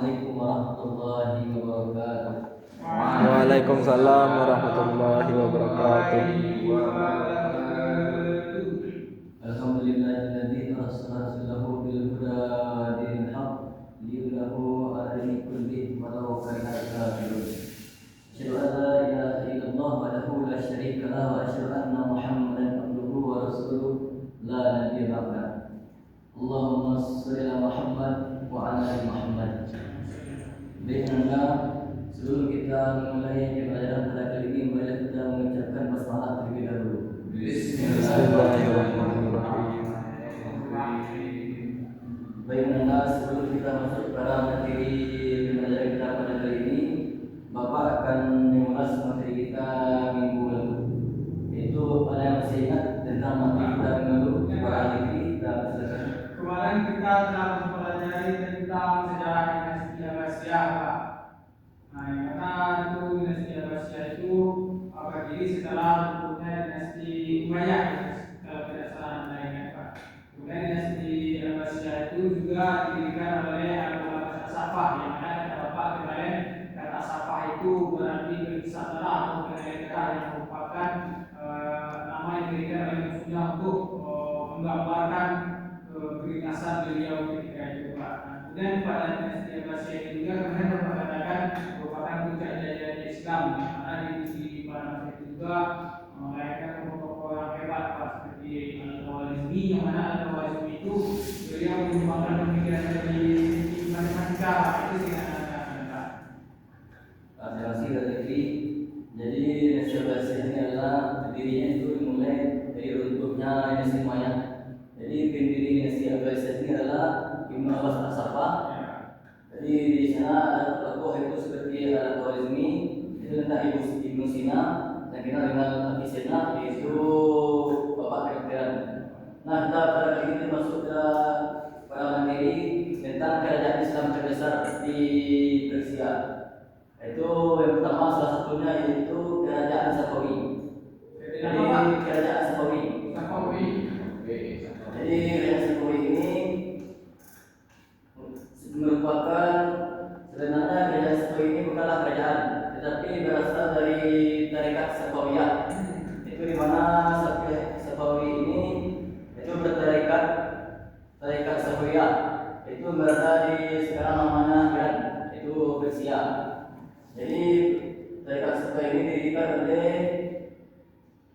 Assalamualaikum warahmatullahi wabarakatuh. Waalaikumsalam warahmatullahi wabarakatuh. Alhamdulillahilladzi arsala rasulahu bil huda dinil haq liyudhhirahu 'ala dini kullihi walau karihal kafirun. Asyhadu an la ilaha illallah wahdahu la syarika lahu wa asyhadu anna Muhammadan abduhu wa rasuluh la nabiyya ba'dahu. Allahumma shalli ala Muhammad wa ala ali Muhammad. Baiklah, sebelum kita memulai pembelajaran pada kali ini, marilah kita mengucapkan basmalah terlebih dahulu. Bismillahirrahmanirrahim. Baiklah, sebelum kita masuk pada materi pembelajaran kita pada kali ini, Bapak akan mengulas materi kita minggu lalu. Itu ada yang masih ingat tentang materi kita minggu lalu? Pak Ali, kita silakan. Kemarin kita telah mempelajari tentang sejarah dinasti Abbasiyah, Pak. Nah, karena itu dinasti Abbasiyah itu berdiri setelah bentuknya dinasti Umayyah, kalau tidak salah Anda ingat, Pak. Kemudian dinasti Abbasiyah itu juga didirikan oleh Abu Abbas As-Saffah, yang mana kata Bapak kemarin kata As-Saffah itu berarti berkisah atau kata yang merupakan nama yang diberikan oleh musuhnya untuk menggambarkan keberingasan beliau ketika itu, Pak. Kemudian pada dinasti Abbasiyah ini juga kemarin Bapak katakan merupakan puncak jaya Islam, karena di pada masa itu juga melahirkan tokoh-tokoh yang hebat, Pak, seperti Al-Khwarizmi, yang mana Al-Khwarizmi itu beliau menyumbangkan pemikiran dari matematika, Pak. Itu sih kata-kata. Terima kasih Dari. Jadi dinasti Abbasiyah ini adalah berdirinya itu dimulai dari runtuhnya dinasti Umayyah. Jadi pendiri dinasti Abbasiyah ini adalah Ibnu Abbas As-Saffah. Jadi di sana ada tokoh itu seperti Al-Khwarizmi, itu tentang Ibnu Sina, dan kita dengan Avicenna, yaitu Bapak Kekaisaran. Nah, kita pada kali ini masuk ke pada materi tentang kerajaan Islam terbesar di Persia. Itu yang pertama salah satunya yaitu kerajaan Safawi. Jadi kerajaan Safawi. Jadi kerajaan Safawi ini merupakan sebenarnya kerajaan Safawi ini bukanlah kerajaan, tetapi berasal dari tarekat Safawiyah. Itu di mana Safawi ini itu bertarekat Safawiyah. Itu berada di sekarang namanya Iran, itu Persia. Jadi tarekat Safawi ini didirikan oleh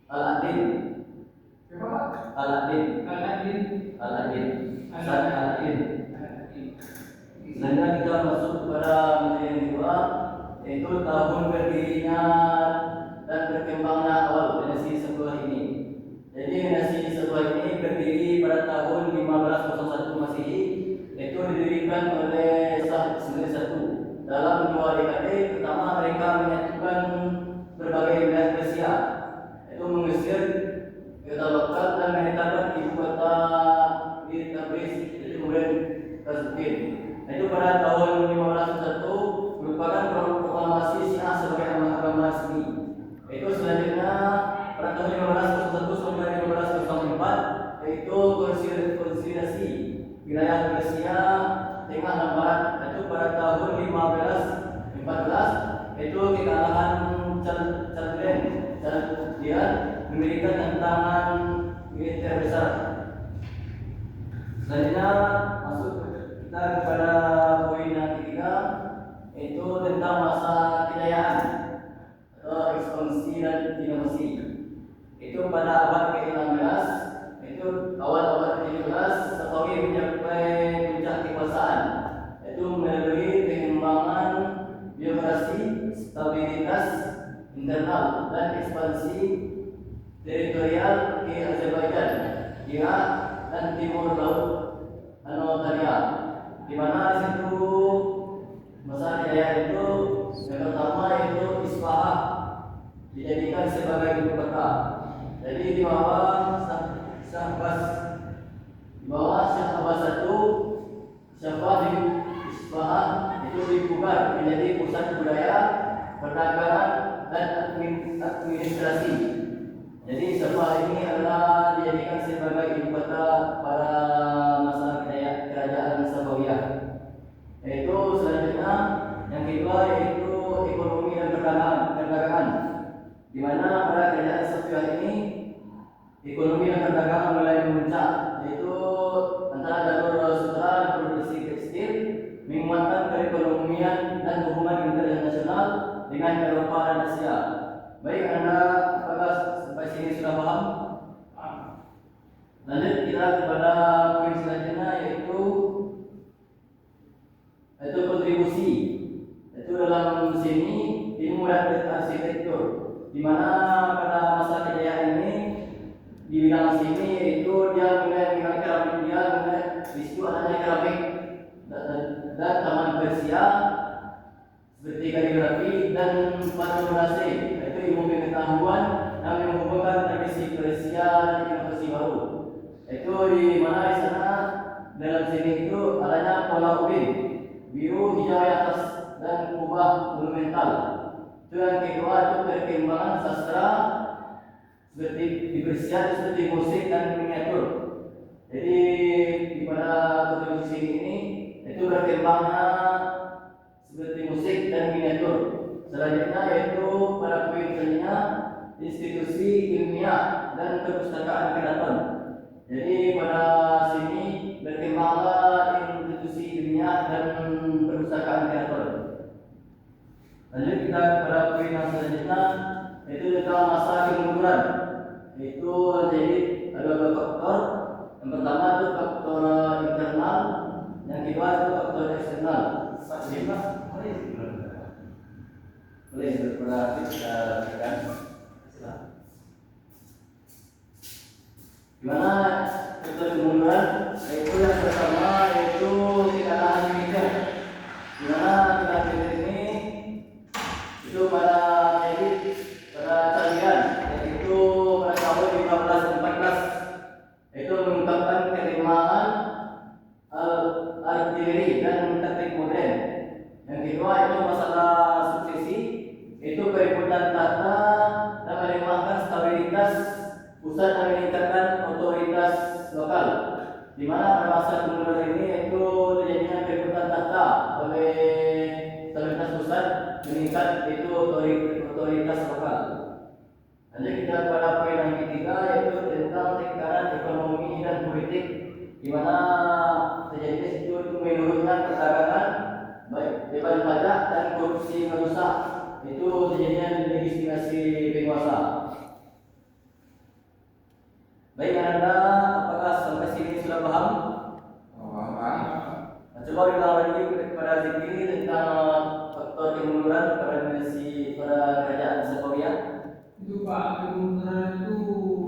Al-Adin. Selanjutnya kita masuk kepada materi yang kedua, yaitu tahun berdirinya dan berkembangnya awal dinasti Safawi ini. Jadi dinasti Safawi ini berdiri pada tahun 1501 Masehi. Itu didirikan oleh Shah Ismail I. Dalam 2 dekade pertama mereka menyatukan berbagai wilayah Persia, itu mengusir kota lokal dan menetapkan ibu kota di Tabriz, jadi kemudian Tazkin. Itu pada tahun 1501 merupakan proklamasi Syiah sebagai agama resmi. Itu selanjutnya pada tahun 1501 sampai 1504 yaitu konsolidasi wilayah Persia Tengah dan Barat. Itu pada tahun 1514 itu kekalahan Chaldian memberikan tantangan militer besar. Selanjutnya masuk kita kepada poin yang ketiga, yaitu tentang masa kejayaan atau ekspansi dan inovasi. Itu pada abad ke-16, itu awal abad ke-17 Safawi mencapai puncak kekuasaan, yaitu melalui pengembangan birokrasi, stabilitas internal dan ekspansi teritorial di Azerbaijan, Irak dan Timur Laut Anatolia, di mana situ masa jaya itu yang pertama yaitu Isfahan dijadikan sebagai ibu kota. Jadi di bawah Shah Abbas I, Isfahan itu dibuka menjadi pusat budaya, perdagangan dan administrasi. Jadi Isfahan ini adalah dijadikan sebagai ibu kota pada masa kerajaan Safawiyah. Yaitu selanjutnya yang kedua yaitu ekonomi dan perdagangan, di mana pada kerajaan Safiyah ini ekonomi dan perdagangan mulai memuncak, yaitu antara jalur sutra dan produksi tekstil, menguatkan perekonomian dan hubungan internasional dengan Eropa dan Asia. Baik, Anda apakah sampai sini sudah paham? Lanjut kita kepada poin selanjutnya yaitu kontribusi. Itu dalam sini dimulai arsitektur, di mana pada masa kejayaan ini di bidang sini itu dia mulai dengan keramik, dia mulai di situ adanya keramik dan taman Persia seperti kaligrafi dan patrolase, yaitu ilmu pengetahuan yang menghubungkan tradisi Persia dan inovasi baru. Itu di mana di sana dalam sini itu adanya pola ubin biru, hijau di atas dan kubah monumental. Itu yang kedua itu perkembangan sastra seperti di Persia seperti musik dan miniatur. Jadi di pada kontribusi ini itu berkembangnya seperti musik dan miniatur. Selanjutnya yaitu pada poin selanjutnya institusi ilmiah dan perpustakaan keraton. Jadi pada sini berkembanglah institusi ilmiah dan perpustakaan keraton. Lanjut kita pada poin yang selanjutnya yaitu tentang masa kemunduran. Itu jadi ada dua faktor. Yang pertama itu faktor internal, yang kedua itu faktor eksternal. Boleh berarti kita berikan. Gimana faktor kemunduran? Yaitu yang pertama yaitu kekalahan militer. Dimana kekalahan militer ini itu pada carian, yaitu pada tahun 1514 itu mengungkapkan kelemahan artileri dan taktik modern. Yang kedua itu masalah suksesi, itu perebutan tahta dan melemahkan stabilitas pusat dan meningkatkan otoritas lokal. Di mana pada masa kemunduran ini itu terjadinya perebutan tahta oleh stabilitas pusat, meningkat itu otoritas lokal. Lanjut kita pada poin yang ketiga yaitu tentang tekanan ekonomi dan politik, di mana terjadi itu menurunkan perdagangan, baik beban pajak dan korupsi merusak. Itu terjadinya legitimasi penguasa. Baik, Anda apakah sampai sini sudah paham? Coba kita lagi kepada Zikri tentang faktor kemunduran pada dinasti pada kerajaan Safawiyah. Itu Pak, kemunduran itu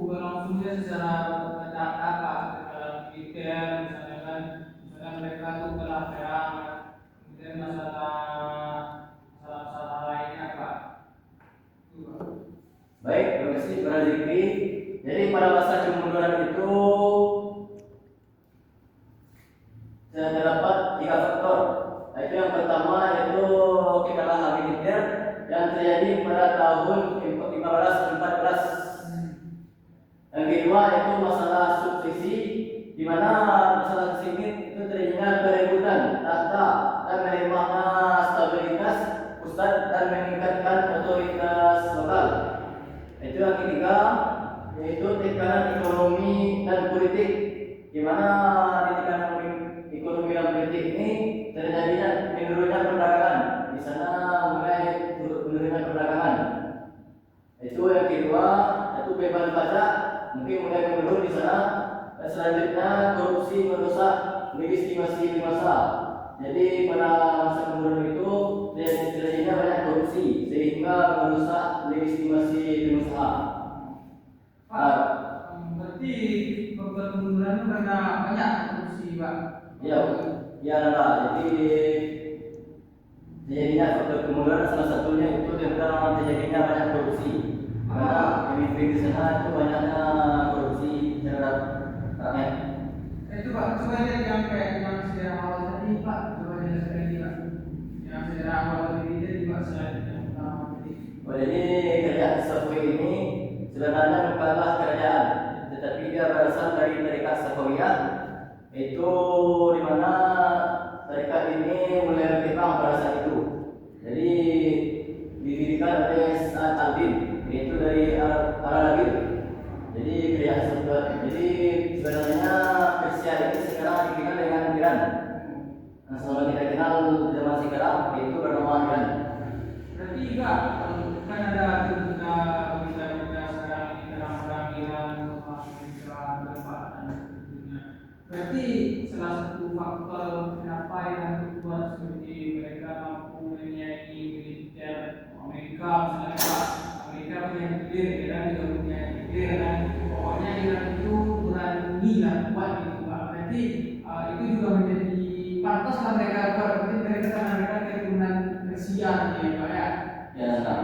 berlangsungnya secara bertahap dalam militer, misalnya mereka itu telah perang, kemudian masalah lainnya Pak. Itu Pak. Baik, terima kasih kepada Zikri. Jadi pada masa kemunduran itu terdapat tiga faktor. Itu yang pertama yaitu kekalahan militer yang terjadi pada tahun 1514. Yang kedua itu masalah suksesi, di mana masalah suksesi itu terjadinya perebutan tahta dan melemahnya stabilitas pusat dan meningkatkan otoritas lokal. Itu yang ketiga yaitu tekanan ekonomi dan politik, di mana di tekanan ekonomi dan politik ini terjadinya menurunnya perdagangan. Di sana mulai menurunnya perdagangan. Itu yang kedua, itu beban pajak mungkin mulai menurun di sana. Dan selanjutnya korupsi merusak legitimasi penguasa. Jadi pada masa kemunduran itu terjadinya banyak korupsi sehingga merusak legitimasi pengusaha. Berarti kemunduran karena banyak korupsi Pak. Ya, lah. Jadi terjadinya faktor kemunduran salah satunya itu tentang terjadinya banyak korupsi. Karena pemimpin di sana itu banyaknya korupsi terhadap rakyat. Itu Pak, coba lihat yang kayak yang sejarah awal tadi Pak, coba jelaskan lagi Pak. Yang sejarah awal tadi jadi Pak selain yang pertama tadi. Jadi kerajaan Safawi ini sebenarnya bukanlah kerajaan, tetapi dia berasal dari tarekat Safawiyah. Itu di mana tarekat ini mulai berkembang pada saat itu. Jadi didirikan oleh Sa'ad al-Din, yaitu dari Al-Arabil. Jadi sebenarnya Persia ini sekarang dikenal dengan Iran. Nah, selama kita kenal zaman sekarang yaitu bernama Iran. Berarti enggak, kan ada berita-berita sekarang ini perang Iran masuk Islam berapa dan sebagainya. Berarti salah satu faktor kenapa Iran kuat seperti mereka mampu menyaingi militer Amerika, misalnya Pak, Amerika punya nuklir, Iran juga punya nuklir, dan pokoknya Iran itu berani dan kuat gitu Pak. Berarti itu juga menjadi pantaslah mereka kuat. Berarti mereka karena mereka keturunan Persia gitu ya Pak ya. Ya, nah.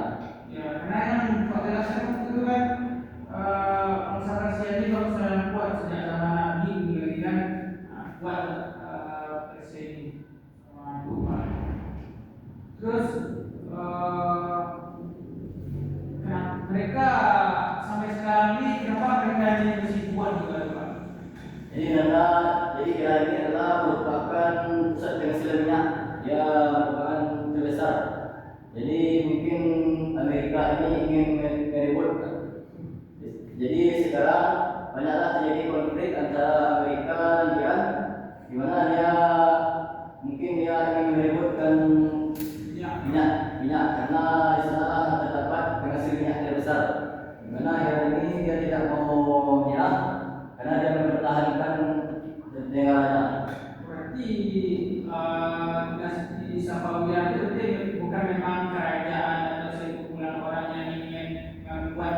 Ya, karena yang Pak jelaskan itu kan bangsa Persia ini bangsa yang kuat sejak zaman Nabi mulai kan kuat Persia ini sama Tuhan. Terus mereka sampai sekarang ini kenapa mereka ini masih kuat juga Pak? Jadi Iran ini adalah merupakan pusat penghasil minyak. Dia merupakan terbesar. Jadi mungkin Amerika ini ingin merebut. Jadi sekarang banyaklah terjadi konflik antara Amerika dan Iran, di mana dia ingin merebutkan minyak karena di sana terdapat penghasil minyak terbesar. Di mana Iran ini dia tidak mau menyerah karena dia mempertahankan negaranya. Berarti dinasti Safawiyah itu berarti bukan memang kerajaan atau sekumpulan orang yang ingin membuat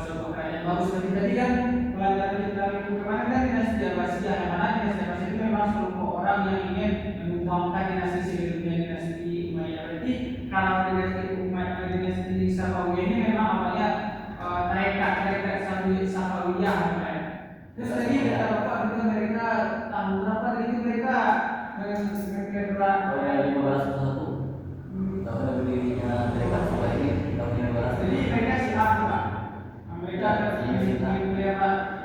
sebuah kerajaan baru seperti tadi kan pelajaran kita minggu kemarin kan dinasti Abbasiyah, yang mana dinasti Abbasiyah itu memang sekelompok orang yang ingin menumbangkan dinasti sebelumnya dinasti Umayyah. Berarti kalau dinasti Safawiyah ini memang awalnya tarekat Safawiyah. Terus tadi kata Bapak itu mereka tahun berapa tadi itu mereka Tahun 1501 tahun berdirinya mereka sekolah ini tahun 1501. jadi mereka siap Pak. Mereka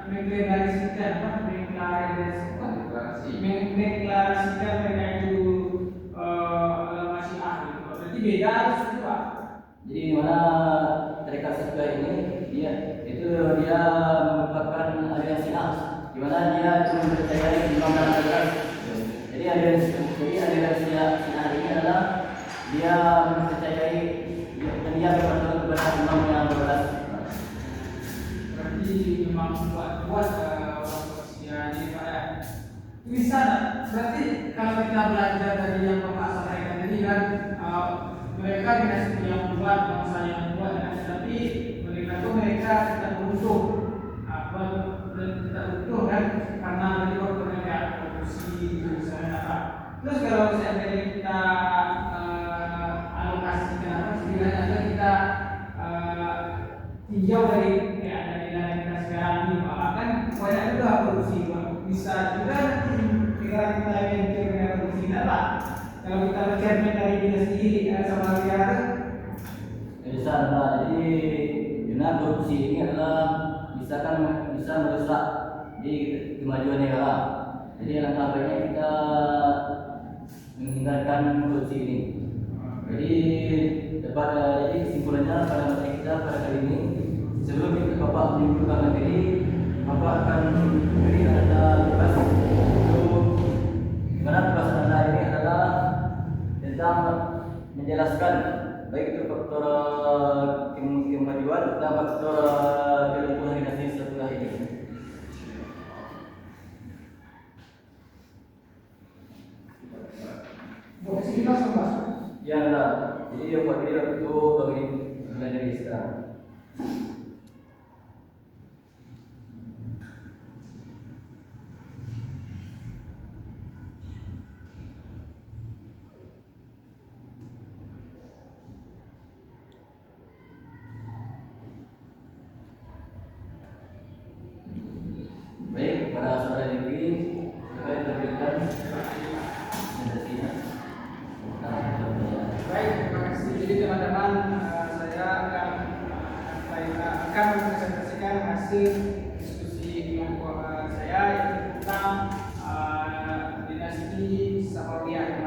mendeklarasikan mereka itu masih ahli. Berarti beda harus itu Pak. Jadi mana tarekat sekolah ini dia merupakan aliran Syiah, di mana dia mempercayai imam dan aliran. Jadi aliran Syiah ini adalah dia mempercayai dan dia berpegang kepada imam yang berbelas. Berarti memang buat orang Persia ini Pak ya. Bisa berarti kalau kita belajar dari yang Bapak sampaikan tadi kan mereka dinasti yang kuat, bangsa yang kuat, tapi mereka tidak beruntung. Tidak beruntung kan karena tadi waktu mereka korupsi gitu misalnya Pak. Terus kalau seandainya kita alokasikan apa setidaknya kita tinjau dari negara kita sekarang ini Pak, kan banyak juga korupsi Pak. Bisa juga nanti negara kita yang negara korupsi tidak Pak. Kalau kita bercermin dari dinasti Safawiyah Bisa adalah jadi dengan korupsi ini adalah bisa merusak di kemajuan negara. Jadi langkah baiknya kita menghindarkan korupsi ini. Jadi kesimpulannya pada materi kita pada kali ini, sebelum kita Bapak menyimpulkan materi, Bapak akan beri tanda bebas untuk mana bebas tanda ini adalah tentang menjelaskan baik itu faktor kemajuan dan faktor kelumpuhan dinasti setelah ini. Ya, nah, jadi yang buat dia itu bagi belajar sekarang. Baik, para saudara negeri, saya terbitkan presentasinya. Baik, terima kasih. Jadi teman-teman, saya akan mempresentasikan hasil diskusi kelompok saya yaitu tentang dinasti Safawiyah.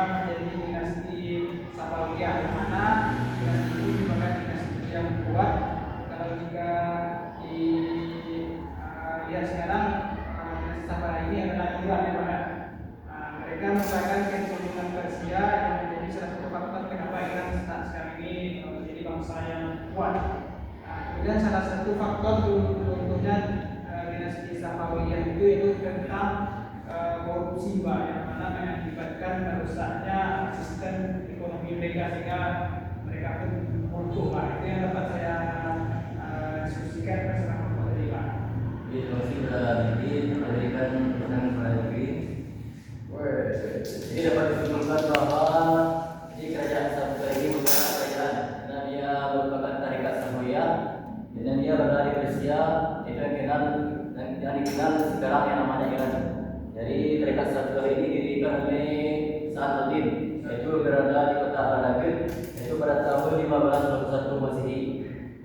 berubah menjadi dinasti Safawiyah, di mana dinasti itu merupakan dinasti yang kuat. Kalau jika lihat sekarang dinasti Safawiyah ini adalah Iran ya Pak. Mereka merupakan keturunan Persia yang menjadi salah satu faktor kenapa Iran saat sekarang ini menjadi bangsa yang kuat. Kemudian salah satu faktor runtuhnya dinasti Safawiyah itu tentang korupsi Pak, yang mana mengakibatkan rusaknya sistem ekonomi mereka sehingga mereka pun runtuh Pak. Itu yang dapat saya diskusikan bersama Pak tadi Pak. Terima kasih kepada Bikin memberikan pesan kepada Bikin. Jadi dapat disimpulkan bahwa di kerajaan Safawiyah ini merupakan kerajaan karena dia merupakan tarikat Safawiyah dan dia berada di Persia, itu yang dikenal sekarang yang namanya Iran. Jadi tarikat Safawiyah ini didirikan oleh Sa'aduddin, yaitu berada di kota Al-Nabil, yaitu pada tahun 1521 Masehi.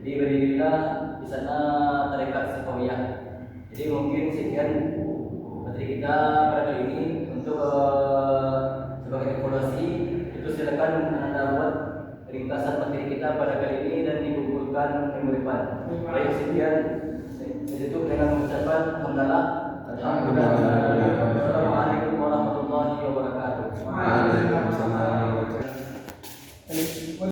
Jadi berdirilah di sana tarikat Safawiyah. Jadi mungkin sekian materi kita pada kali ini. Untuk sebagai evaluasi itu silakan Anda buat ringkasan materi kita pada kali ini dan dikumpulkan minggu depan. Baik, sekian. Ditutup dengan mengucapkan alhamdulillah. Assalamualaikum warahmatullahi wabarakatuh. Waalaikumsalam.